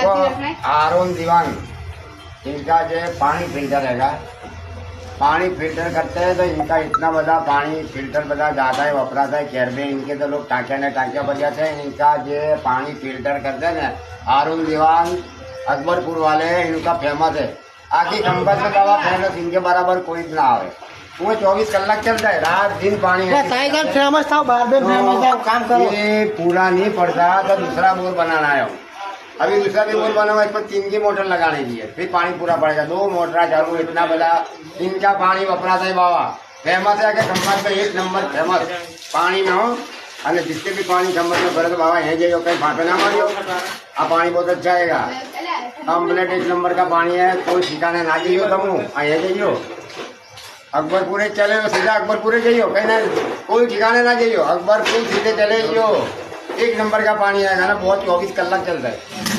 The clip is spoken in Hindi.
देखो आरोन दीवान इनका जो पानी फिल्टर है, पानी फिल्टर करते हैं तो इनका इतना बड़ा पानी फिल्टर बड़ा जाता है, वपराता है कैर में। इनके तो लोग टाँकिया ने टाँकिया बन जाते हैं। इनका जो पानी फिल्टर करते हैं ना आरोन दीवान अकबरपुर वाले, इनका फेमस है। आखिर खंबत में दवा फेमस, इनके बराबर कोई ना आवे। वो 24 कलाक चलता है, रात दिन पानी है। फेमस था, बारबेल फेमस था, काम करो। ये पूरा नहीं पड़ता तो दूसरा बोर बनाना है। अभी दूसरा भी बोर बना हुआ, इस पर 3 की मोटर लगाने की है, फिर पानी पूरा पड़ेगा। 2 मोटर चालू, इतना बड़ा इनका पानी वपराता है बाबा। फेमस है कि खंबत में 1 नंबर फेमस पानी ना हो। અને जिसके भी पानी खंबत में भरे तो बाबा यहाँ जाइयो, कहीं फाँपे ना मारियो। आ पानी बहुत अच्छा आएगा, कम्प्लीट 1 नंबर का पानी है। कोई ठिकाने ना जाइयो, तुम यहाँ जाइयो अकबरपुरे चले तो सीधा अकबरपुरे जाइयो, कहीं ना कोई ठिकाने ना जाइयो, अकबरपुर सीधे चले जाइयो। 1 नंबर का पानी आएगा ना, बहुत 24 कलाक चलता है।